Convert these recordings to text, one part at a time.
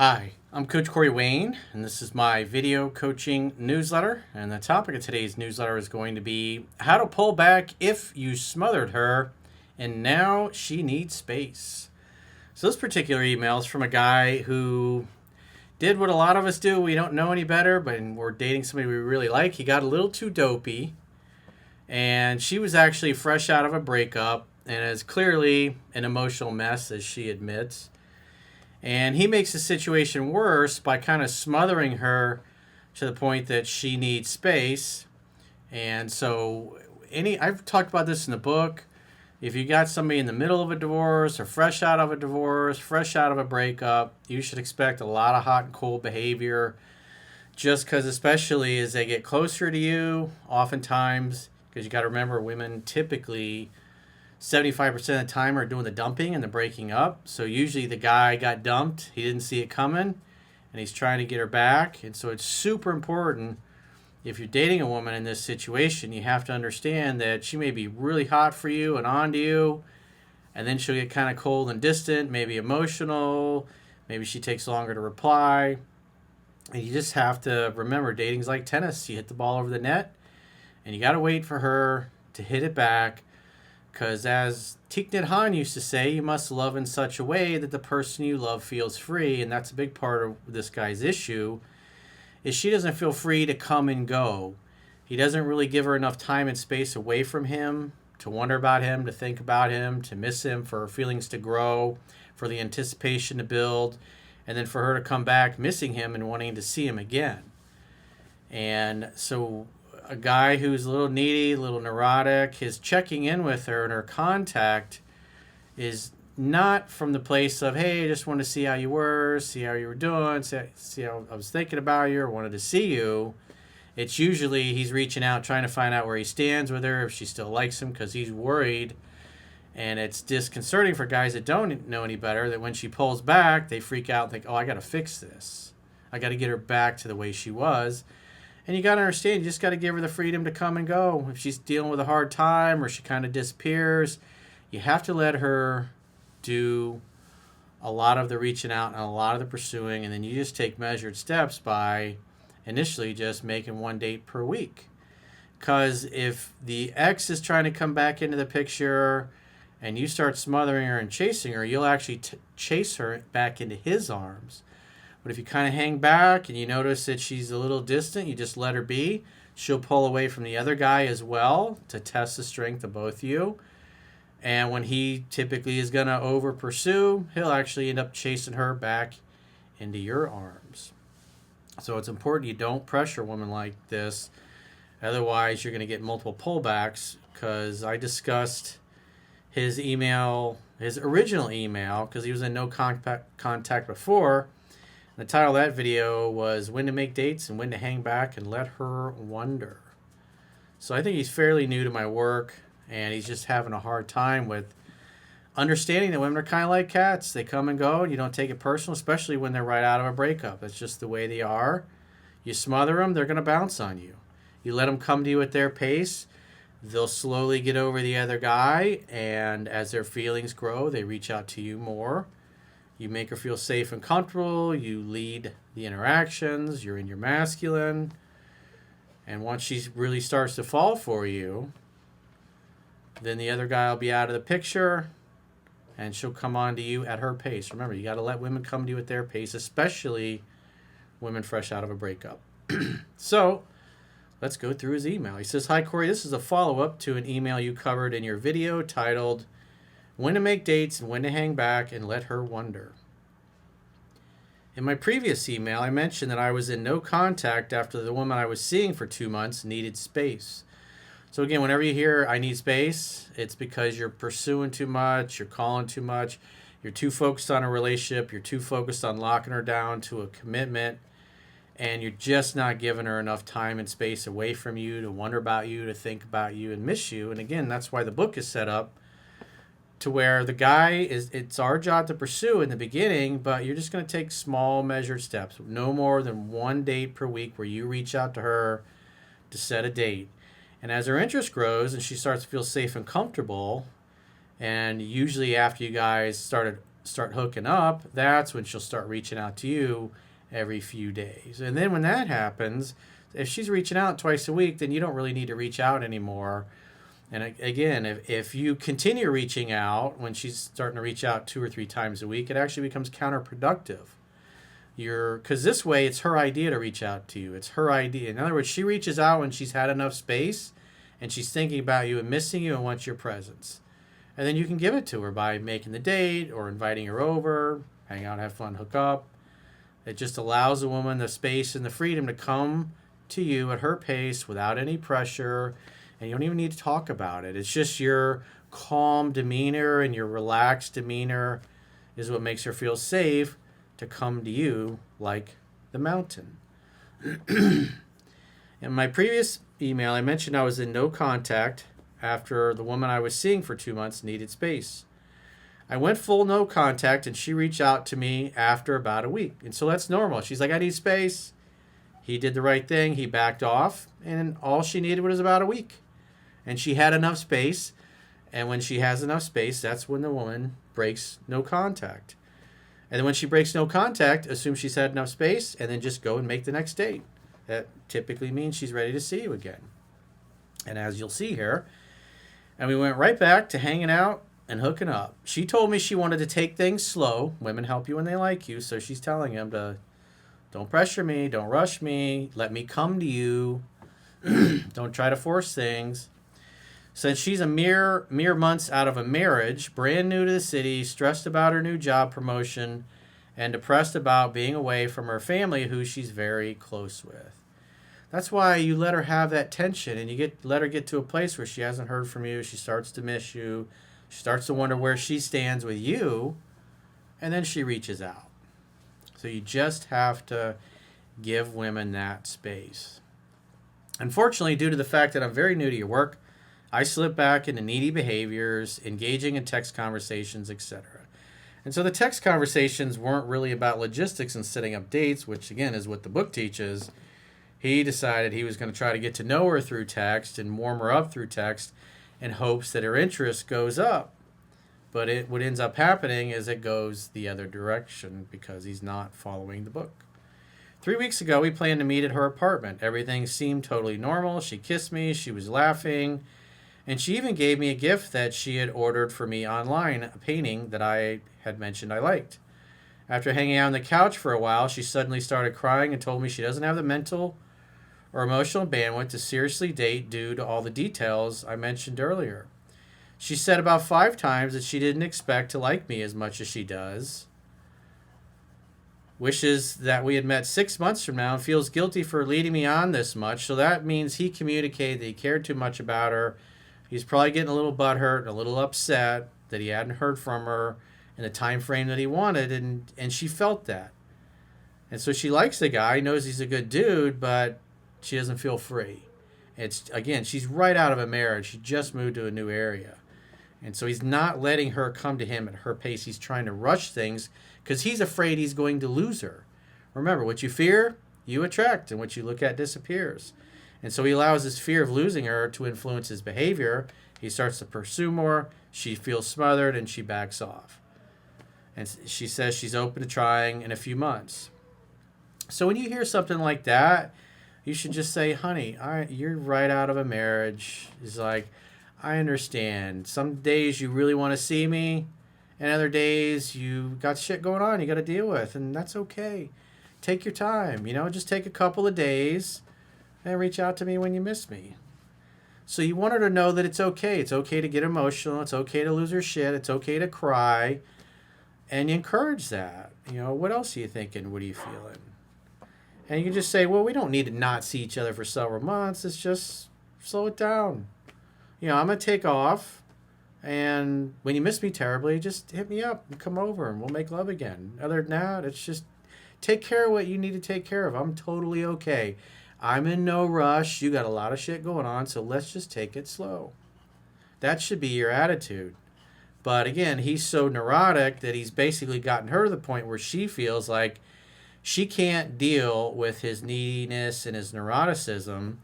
Hi, I'm Coach Corey Wayne, and this is my video coaching newsletter. And the topic of today's newsletter is going to be how to pull back if you smothered her and now she needs space. So, this particular email is from a guy who did what a lot of us do. We don't know any better, but we're dating somebody we really like. He got a little too dopey, and she was actually fresh out of a breakup and is clearly an emotional mess, as she admits. And he makes the situation worse by kind of smothering her to the point that she needs space. And so I've talked about this in the book. If you got somebody in the middle of a divorce or fresh out of a divorce, fresh out of a breakup, you should expect a lot of hot and cold behavior, just because especially as they get closer to you, oftentimes, because you got to remember, women typically 75% of the time are doing the dumping and the breaking up. So usually the guy got dumped, he didn't see it coming, and he's trying to get her back. And so it's super important, if you're dating a woman in this situation, you have to understand that she may be really hot for you and onto you, and then she'll get kind of cold and distant, maybe emotional, maybe she takes longer to reply. And you just have to remember, dating's like tennis. You hit the ball over the net, and you got to wait for her to hit it back. Because as Thich Nhat Hanh used to say, you must love in such a way that the person you love feels free. And that's a big part of this guy's issue, is she doesn't feel free to come and go. He doesn't really give her enough time and space away from him to wonder about him, to think about him, to miss him, for her feelings to grow, for the anticipation to build, and then for her to come back missing him and wanting to see him again. And so a guy who's a little needy, a little neurotic, his checking in with her and her contact is not from the place of, hey, I just want to see how you were, see how you were doing, see how I was thinking about you or wanted to see you. It's usually he's reaching out, trying to find out where he stands with her, if she still likes him, because he's worried. And it's disconcerting for guys that don't know any better, that when she pulls back, they freak out and think, oh, I got to fix this. I got to get her back to the way she was. And you got to understand, you just got to give her the freedom to come and go. If she's dealing with a hard time or she kind of disappears, you have to let her do a lot of the reaching out and a lot of the pursuing, and then you just take measured steps by initially just making one date per week. Because if the ex is trying to come back into the picture and you start smothering her and chasing her, you'll actually chase her back into his arms. But if you kind of hang back and you notice that she's a little distant, you just let her be. She'll pull away from the other guy as well to test the strength of both of you. And when he typically is going to over pursue, he'll actually end up chasing her back into your arms. So it's important you don't pressure a woman like this. Otherwise, you're going to get multiple pullbacks, because I discussed his original email, because he was in no contact before. The title of that video was When to Make Dates and When to Hang Back and Let Her Wonder. So I think he's fairly new to my work, and he's just having a hard time with understanding that women are kind of like cats. They come and go, and you don't take it personal, especially when they're right out of a breakup. That's just the way they are. You smother them, they're going to bounce on you. You let them come to you at their pace, they'll slowly get over the other guy, and as their feelings grow, they reach out to you more. You make her feel safe and comfortable. You lead the interactions. You're in your masculine. And once she really starts to fall for you, then the other guy will be out of the picture, and she'll come on to you at her pace. Remember, you got to let women come to you at their pace, especially women fresh out of a breakup. So let's go through his email. He says, "Hi, Corey. This is a follow-up to an email you covered in your video titled When to Make Dates and When to Hang Back and Let Her Wonder. In my previous email, I mentioned that I was in no contact after the woman I was seeing for 2 months needed space. So again, whenever you hear I need space, it's because you're pursuing too much, you're calling too much, you're too focused on a relationship, you're too focused on locking her down to a commitment, and you're just not giving her enough time and space away from you to wonder about you, to think about you, and miss you. And again, that's why the book is set up to where the guy it's our job to pursue in the beginning, but you're just going to take small measured steps. No more than one date per week where you reach out to her to set a date. And as her interest grows and she starts to feel safe and comfortable, and usually after you guys started start hooking up, that's when she'll start reaching out to you every few days. And then when that happens, if she's reaching out twice a week, then you don't really need to reach out anymore. And again, if you continue reaching out when she's starting to reach out 2 or 3 times a week, it actually becomes counterproductive. Because this way, it's her idea to reach out to you. It's her idea. In other words, she reaches out when she's had enough space and she's thinking about you and missing you and wants your presence. And then you can give it to her by making the date or inviting her over, hang out, have fun, hook up. It just allows a woman the space and the freedom to come to you at her pace without any pressure. And you don't even need to talk about it. It's just your calm demeanor and your relaxed demeanor is what makes her feel safe to come to you like the mountain. In my previous email, I mentioned I was in no contact after the woman I was seeing for 2 months needed space. I went full no contact, and she reached out to me after about a week. And so that's normal. She's like, I need space. He did the right thing. He backed off, and all she needed was about a week. And she had enough space. And when she has enough space, that's when the woman breaks no contact. And then when she breaks no contact, assume she's had enough space, and then just go and make the next date. That typically means she's ready to see you again. And as you'll see here, and we went right back to hanging out and hooking up. She told me she wanted to take things slow. Women help you when they like you, so she's telling him to don't pressure me, don't rush me, let me come to you. Don't try to force things. Since she's a mere months out of a marriage, brand new to the city, stressed about her new job promotion, and depressed about being away from her family, who she's very close with. That's why you let her have that tension, and let her get to a place where she hasn't heard from you. She starts to miss you. She starts to wonder where she stands with you, and then she reaches out. So you just have to give women that space. Unfortunately, due to the fact that I'm very new to your work, I slip back into needy behaviors, engaging in text conversations, etc. And so the text conversations weren't really about logistics and setting up dates, which again is what the book teaches. He decided he was going to try to get to know her through text and warm her up through text in hopes that her interest goes up. But what ends up happening is it goes the other direction because he's not following the book. 3 weeks ago, we planned to meet at her apartment. Everything seemed totally normal. She kissed me. She was laughing. And she even gave me a gift that she had ordered for me online, a painting that I had mentioned I liked. After hanging out on the couch for a while, she suddenly started crying and told me she doesn't have the mental or emotional bandwidth to seriously date due to all the details I mentioned earlier. She said about 5 times that she didn't expect to like me as much as she does. Wishes that we had met 6 months from now and feels guilty for leading me on this much. So that means he communicated that he cared too much about her. He's probably getting a little butthurt, a little upset that he hadn't heard from her in the time frame that he wanted, and she felt that. And so she likes the guy, knows he's a good dude, but she doesn't feel free. Again, she's right out of a marriage. She just moved to a new area. And so he's not letting her come to him at her pace. He's trying to rush things because he's afraid he's going to lose her. Remember, what you fear, you attract, and what you look at disappears. And so he allows his fear of losing her to influence his behavior. He starts to pursue more. She feels smothered, and she backs off. And she says she's open to trying in a few months. So when you hear something like that, you should just say, honey, you're right out of a marriage. It's like, I understand. Some days you really want to see me, and other days you got shit going on you got to deal with, and that's okay. Take your time, just take a couple of days and reach out to me when you miss me. So you want her to know that it's okay. It's okay to get emotional. It's okay to lose her shit. It's okay to cry. And you encourage that. What else are you thinking? What are you feeling? And you can just say, well, we don't need to not see each other for several months. It's just slow it down. I'm going to take off. And when you miss me terribly, just hit me up and come over and we'll make love again. Other than that, it's just take care of what you need to take care of. I'm totally okay. I'm in no rush. You got a lot of shit going on, so let's just take it slow. That should be your attitude. But again, he's so neurotic that he's basically gotten her to the point where she feels like she can't deal with his neediness and his neuroticism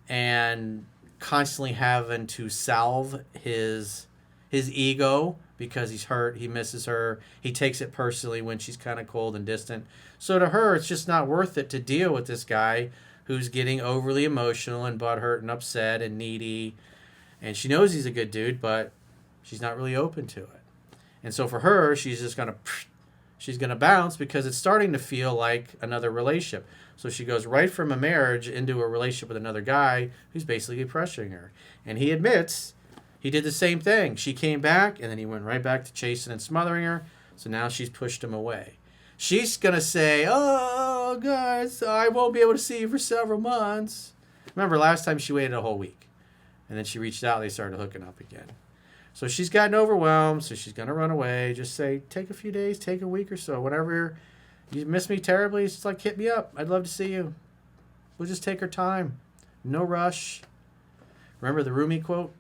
and constantly having to salve his ego because he's hurt, he misses her, he takes it personally when she's kind of cold and distant. So to her, it's just not worth it to deal with this guy who's getting overly emotional and butthurt and upset and needy. And she knows he's a good dude, but she's not really open to it. And so for her, she's going to bounce because it's starting to feel like another relationship. So she goes right from a marriage into a relationship with another guy who's basically pressuring her. And he admits he did the same thing. She came back, and then he went right back to chasing and smothering her. So now she's pushed him away. She's going to say, oh, guys, I won't be able to see you for several months. Remember, last time she waited a whole week. And then she reached out, and they started hooking up again. So she's gotten overwhelmed, so she's going to run away. Just say, take a few days, take a week or so. Whenever you miss me terribly, it's like, hit me up. I'd love to see you. We'll just take our time. No rush. Remember the Rumi quote?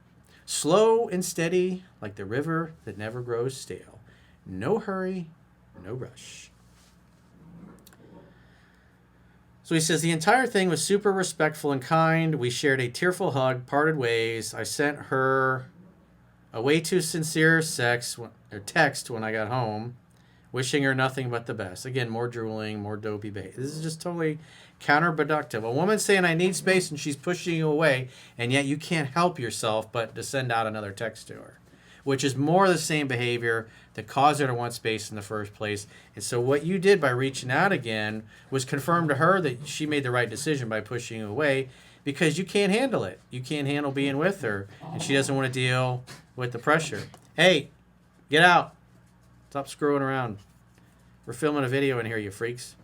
Slow and steady like the river that never grows stale. No hurry, no rush. So he says, the entire thing was super respectful and kind. We shared a tearful hug, parted ways. I sent her a way too sincere text when I got home, wishing her nothing but the best. Again, more drooling, more dopey behavior. This is just totally counterproductive. A woman saying, I need space, and she's pushing you away, and yet you can't help yourself but to send out another text to her, which is more the same behavior that caused her to want space in the first place. And so what you did by reaching out again was confirm to her that she made the right decision by pushing you away, because you can't handle it. You can't handle being with her, and she doesn't want to deal with the pressure. Hey, get out. Stop screwing around. We're filming a video in here, you freaks.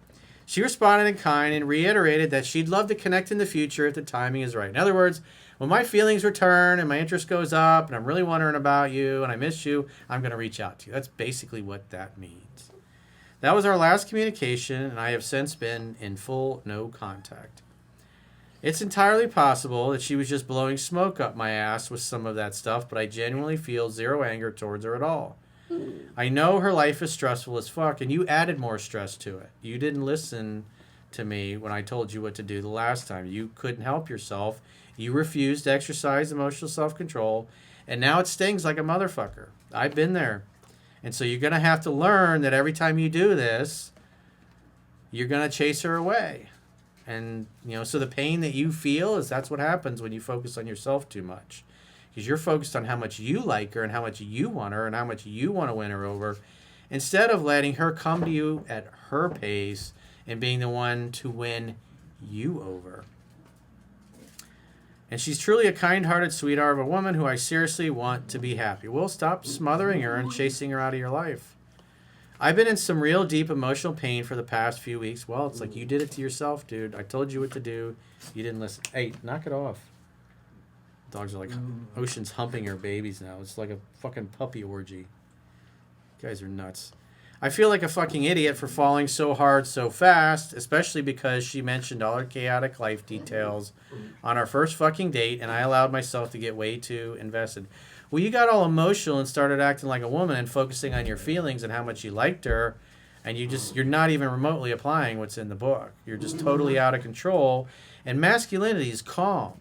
She responded in kind and reiterated that she'd love to connect in the future if the timing is right. In other words, when my feelings return and my interest goes up and I'm really wondering about you and I miss you, I'm going to reach out to you. That's basically what that means. That was our last communication, and I have since been in full no contact. It's entirely possible that she was just blowing smoke up my ass with some of that stuff, but I genuinely feel zero anger towards her at all. I know her life is stressful as fuck, and you added more stress to it. You didn't listen to me when I told you what to do the last time. You couldn't help yourself. You refused to exercise emotional self-control, and now it stings like a motherfucker. I've been there. And so you're going to have to learn that every time you do this, you're going to chase her away. And, so the pain that you feel that's what happens when you focus on yourself too much. Because you're focused on how much you like her and how much you want her and how much you want to win her over, instead of letting her come to you at her pace and being the one to win you over. And she's truly a kind-hearted sweetheart of a woman who I seriously want to be happy. Well, stop smothering her and chasing her out of your life. I've been in some real deep emotional pain for the past few weeks. Well, it's like you did it to yourself, dude. I told you what to do. You didn't listen. Hey, knock it off. Dogs are like Ocean's humping her babies now. It's like a fucking puppy orgy. You guys are nuts. I feel like a fucking idiot for falling so hard so fast, especially because she mentioned all her chaotic life details on our first fucking date, and I allowed myself to get way too invested. Well, you got all emotional and started acting like a woman and focusing on your feelings and how much you liked her, and you're not even remotely applying what's in the book. You're just totally out of control, and masculinity is calm.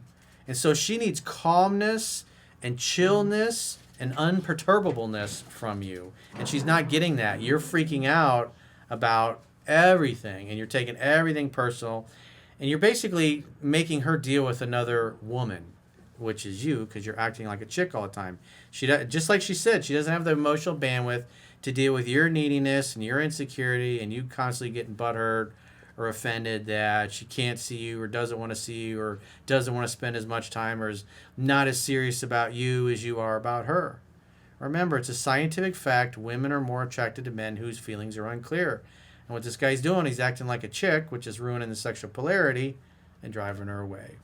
And so she needs calmness and chillness and unperturbableness from you. And she's not getting that. You're freaking out about everything, and you're taking everything personal, and you're basically making her deal with another woman, which is you, because you're acting like a chick all the time. Just like she said, she doesn't have the emotional bandwidth to deal with your neediness and your insecurity and you constantly getting butthurt or offended that she can't see you or doesn't want to see you or doesn't want to spend as much time or is not as serious about you as you are about her. Remember, it's a scientific fact women are more attracted to men whose feelings are unclear. And what this guy's doing, he's acting like a chick, which is ruining the sexual polarity and driving her away.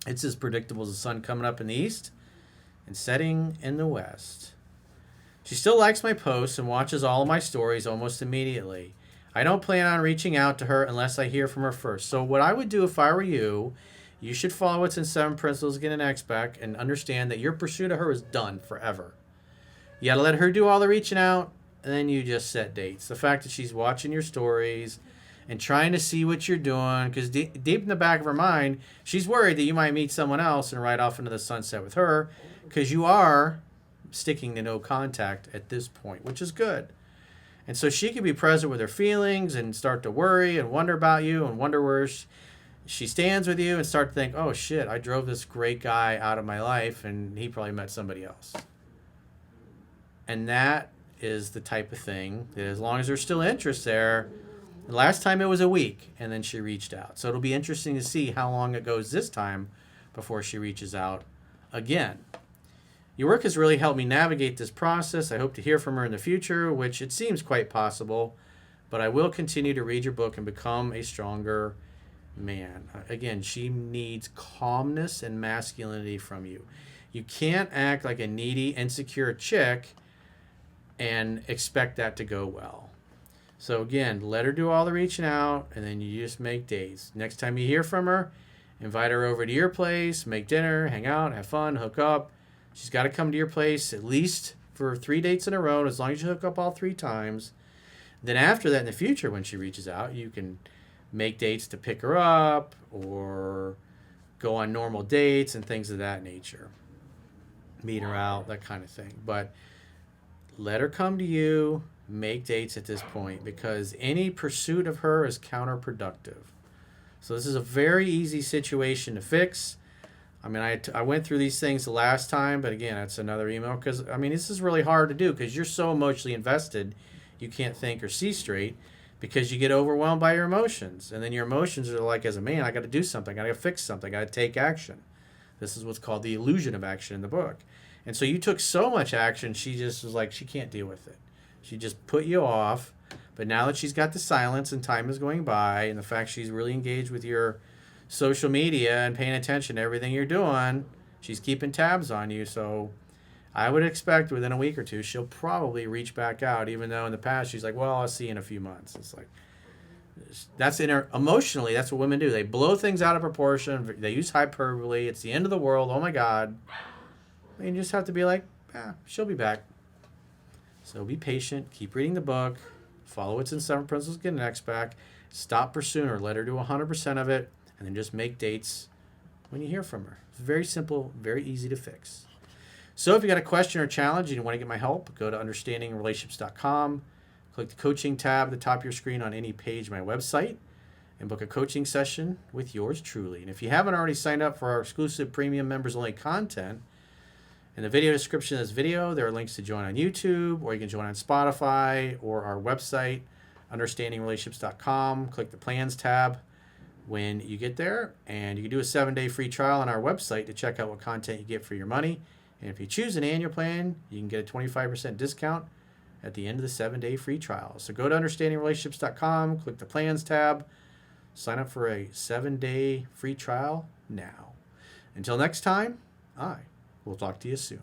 It's as predictable as the sun coming up in the east and setting in the west. She still likes my posts and watches all of my stories almost immediately. I don't plan on reaching out to her unless I hear from her first. So what I would do if I were you, you should follow what's in 7 Principles, get an X-Back, and understand that your pursuit of her is done forever. You got to let her do all the reaching out, and then you just set dates. The fact that she's watching your stories and trying to see what you're doing, because deep in the back of her mind, she's worried that you might meet someone else and ride off into the sunset with her, because you are sticking to no contact at this point, which is good. And so she can be present with her feelings and start to worry and wonder about you and wonder where she stands with you and start to think, oh shit, I drove this great guy out of my life and he probably met somebody else. And that is the type of thing that, as long as there's still interest there, the last time it was a week and then she reached out. So it'll be interesting to see how long it goes this time before she reaches out again. Your work has really helped me navigate this process. I hope to hear from her in the future, which it seems quite possible, but I will continue to read your book and become a stronger man. Again, she needs calmness and masculinity from you. You can't act like a needy, insecure chick and expect that to go well. So again, let her do all the reaching out, and then you just make dates. Next time you hear from her, invite her over to your place, make dinner, hang out, have fun, hook up. She's got to come to your place at least for 3 dates in a row, as long as you hook up all 3 times. Then after that, in the future, when she reaches out, you can make dates to pick her up or go on normal dates and things of that nature. Meet her out, that kind of thing. But let her come to you, make dates at this point, because any pursuit of her is counterproductive. So this is a very easy situation to fix. I mean, I went through these things the last time, but again, that's another email, because, I mean, this is really hard to do because you're so emotionally invested, you can't think or see straight because you get overwhelmed by your emotions. And then your emotions are like, as a man, I got to do something, I got to fix something, I got to take action. This is what's called the illusion of action in the book. And so you took so much action, she just was like, she can't deal with it. She just put you off. But now that she's got the silence and time is going by, and the fact she's really engaged with your social media and paying attention to everything you're doing, she's keeping tabs on you. So I would expect within a week or two, she'll probably reach back out, even though in the past she's like, well, I'll see you in a few months. It's like, that's emotionally, that's what women do. They blow things out of proportion. They use hyperbole. It's the end of the world. Oh my God. And you just have to be like, she'll be back. So be patient. Keep reading the book. Follow what's in 7 Principles to Get an Ex Back. Stop pursuing her. Let her do 100% of it. And then just make dates when you hear from her. It's very simple, very easy to fix. So if you got a question or challenge and you want to get my help, go to understandingrelationships.com. Click the coaching tab at the top of your screen on any page of my website and book a coaching session with yours truly. And if you haven't already signed up for our exclusive premium members-only content, in the video description of this video, there are links to join on YouTube, or you can join on Spotify or our website, understandingrelationships.com. Click the plans tab when you get there, and you can do a 7-day free trial on our website to check out what content you get for your money. And if you choose an annual plan, you can get a 25% discount at the end of the 7-day free trial. So go to understandingrelationships.com, click the plans tab, sign up for a 7-day free trial now. Until next time, we'll talk to you soon.